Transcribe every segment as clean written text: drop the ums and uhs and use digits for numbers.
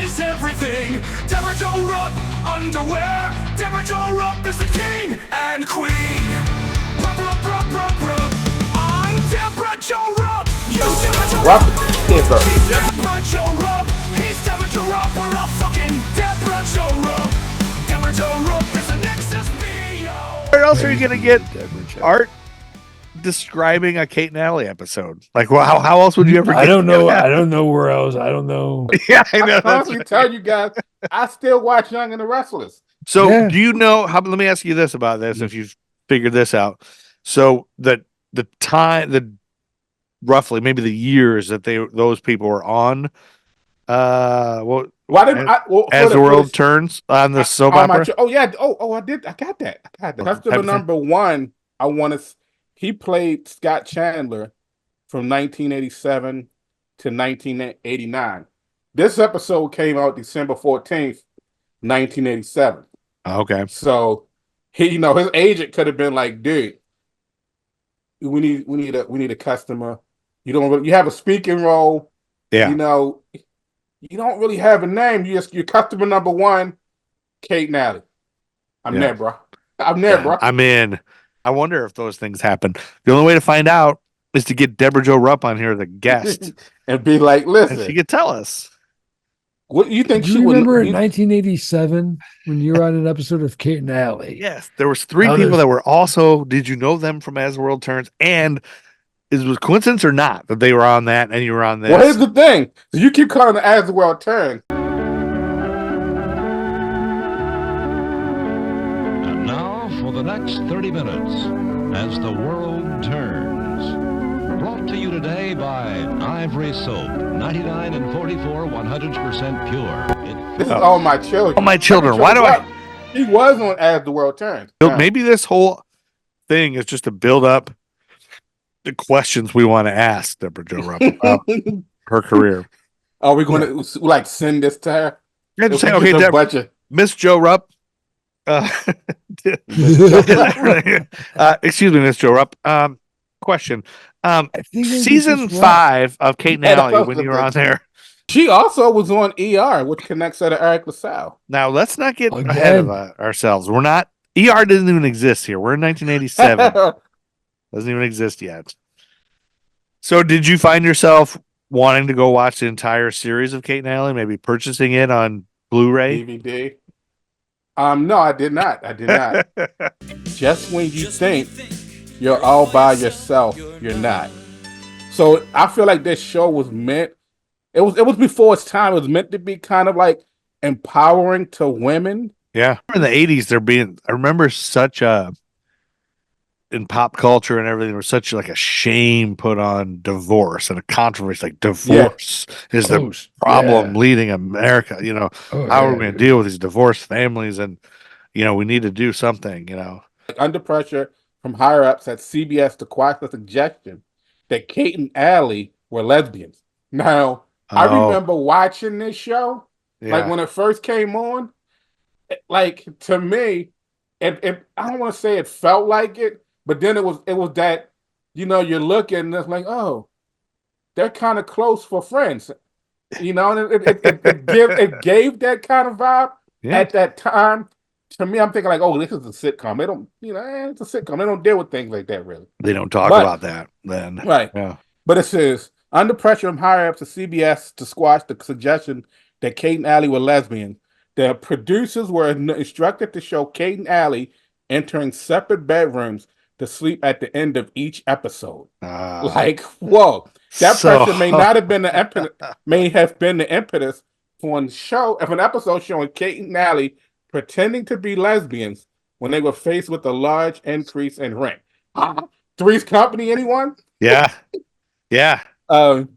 is everything. Debra Jo Rupp, underwear. Debra Jo Rupp is the king and queen. Rupp, rupp, rupp, rupp, rupp. I'm Debra Jo Rupp. You Debra Jo Rupp. He's Debra Jo Rupp. He's Debra Jo Rupp. We're all fucking Debra Jo Rupp. Debra Jo Rupp is the nexus. Where else are you going to get art describing a Kate and Allie episode? Like, well, how else would you ever get I don't know. I don't know where else. I don't know. Yeah, I know. I honestly tell you guys, I still watch Young and the Restless. So Yeah. do you know how, let me ask you this about this, if you've figured this out. So the time, roughly maybe the years that those people were on, Why didn't as the world turns on the soap opera? I did. I got that. Customer number one, he played Scott Chandler from 1987 to 1989. This episode came out December 14th, 1987. Okay. So his agent could have been like, dude, we need a customer. You have a speaking role. Yeah. You don't really have a name. You're customer number one, Kate and Allie. I'm there, bro. I'm in. I wonder if those things happen. The only way to find out is to get Debra Jo Rupp on here as a guest and be like, listen, and she could tell us. What you think? Do you remember in 1987 when you were on an episode of Kate and Allie? Yes, there was three people that were also. Did you know them from As the World Turns? And it was coincidence or not that they were on that and you were on this? Well, here's the thing: you keep calling it As the World Turns. And now for the next 30 minutes, As the World Turns. Brought to you today by Ivory Soap, 99 and 44, 100% pure. This is All My Children. All My Children. Why do He was on As the World Turns. Maybe this whole thing is just to build up the questions we want to ask Debra Jo Rupp about her career. Are we going to send this to her? Yeah, just say, okay, Debra, Miss Jo Rupp. Excuse me, Miss Jo Rupp. Question. Season 5 of Kate and Allie, when you were on there. She also was on ER, which connects her to Eric LaSalle. Now, let's not get ahead of ourselves. We're not, ER doesn't even exist here. We're in 1987. Doesn't even exist yet. So did you find yourself wanting to go watch the entire series of Kate and Allie, maybe purchasing it on Blu-ray? DVD? No, I did not. Just when you think you're all by yourself, you're not. So I feel like this show was meant, it was before its time. It was meant to be kind of like empowering to women. Yeah. In the 80s, I remember such a, in pop culture and everything, there was such like a shame put on divorce and a controversy. Like divorce is the problem leading America. How are we going to deal with these divorced families? And, we need to do something, Under pressure from higher ups at CBS to quash the suggestion that Kate and Allie were lesbians. Now, I remember watching this show, like when it first came on. Like, to me, it I don't want to say it felt like it, but then it was that, you're looking and it's like, oh, they're kind of close for friends, and it gave that kind of vibe at that time. To me, I'm thinking like, oh, this is a sitcom. They don't, it's a sitcom. They don't deal with things like that, really. They don't talk about that then. Right. Yeah. But it says, under pressure from higher ups to CBS to squash the suggestion that Kate and Allie were lesbians, the producers were instructed to show Kate and Allie entering separate bedrooms to sleep at the end of each episode. Like, whoa. That pressure may have been the impetus for an episode showing Kate and Allie pretending to be lesbians when they were faced with a large increase in rent. Three's Company, anyone? Yeah. Yeah. So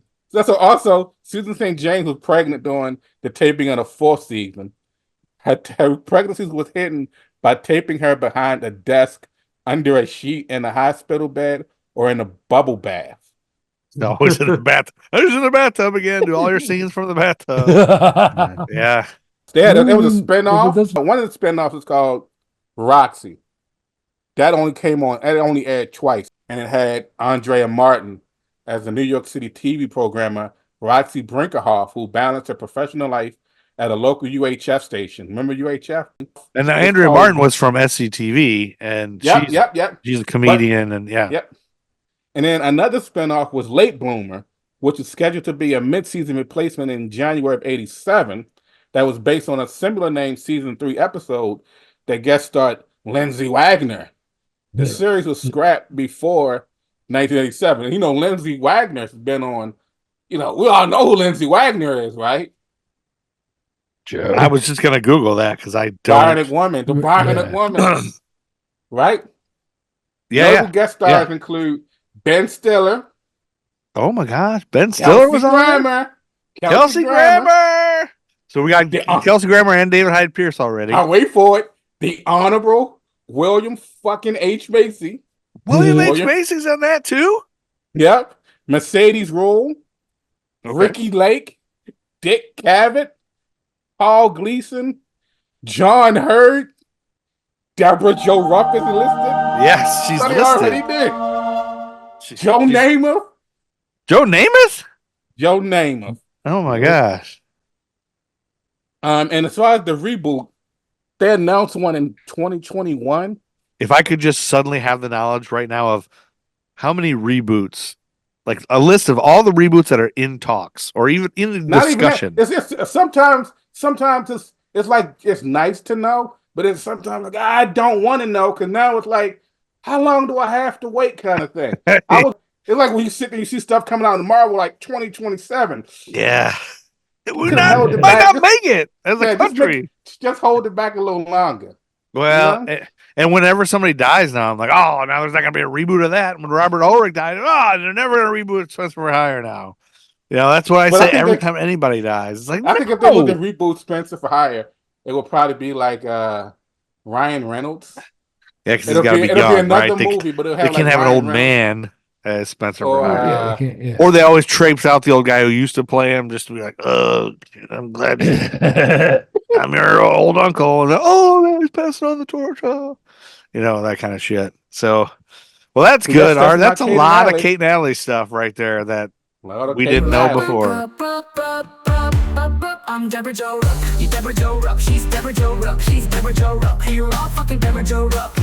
also, Susan St. James was pregnant during the taping of the 4th season. Her pregnancy was hidden by taping her behind a desk, under a sheet, in a hospital bed, or in a bubble bath. No, I was in the bathtub. I was in the bathtub again. Do all your scenes from the bathtub. Yeah. Yeah, there was a spinoff. One of the spinoffs is called Roxy. That only came on, it only aired twice. And it had Andrea Martin as the New York City TV programmer, Roxy Brinkerhoff, who balanced her professional life at a local UHF station. Remember UHF? And now Andrea Martin was from SCTV, and she's a comedian, and Yep. And then another spinoff was Late Bloomer, which is scheduled to be a mid-season replacement in January of '87. That was based on a similar named season 3 episode that guest starred Lindsey Wagner. The series was scrapped before 1987. And, Lindsey Wagner's been on, we all know who Lindsey Wagner is, right? Joe. I was just going to Google that because I don't. The Bionic Woman. Right? Yeah. Guest stars include Ben Stiller. Oh my gosh. Ben Stiller was on there? Kelsey Grammer. So we got Kelsey Grammer and David Hyde Pierce already. I'll wait for it. The Honorable William fucking H. Macy. William H. Macy's on that too? Yep. Mercedes Rule. Okay. Ricky Lake. Dick Cavett. Paul Gleason. John Hurd. Debra Jo Rupp is listed. Yes, she's listed. Already did. Joe Namath. Joe Namath? Joe Namath. Oh my gosh. And as far as the reboot, they announced one in 2021. If I could just suddenly have the knowledge right now of how many reboots, like a list of all the reboots that are in talks or even in discussion. It's just, sometimes it's like it's nice to know, but it's sometimes like I don't want to know because now it's like, how long do I have to wait kind of thing. It's like when you sit there, you see stuff coming out tomorrow, like 2027. Yeah. We might not make it as a country. Just hold it back a little longer. Well, and whenever somebody dies now, I'm like, oh, now there's not going to be a reboot of that. When Robert Ulrich died, they're never going to reboot Spencer for Hire now. That's what I say every time anybody dies. It's like, I think if they were to reboot Spencer for Hire, it will probably be like Ryan Reynolds. Yeah, because he's got to be gone, right? Movie, but they can have an old man as Spencer for Hire. Yeah. Or they always traipse out the old guy who used to play him just to be like, oh, I'm glad I'm your old uncle. And he's passing on the torch. Oh. That kind of shit. So, well, that's good. That's a lot of Kate and Allie stuff right there that we didn't know before. I'm Debra Jo Rupp. You Debra Jo Rupp. She's Debra Jo Rupp. She's Debra Jo Rupp. Hey, you're all fucking Debra Jo Rupp.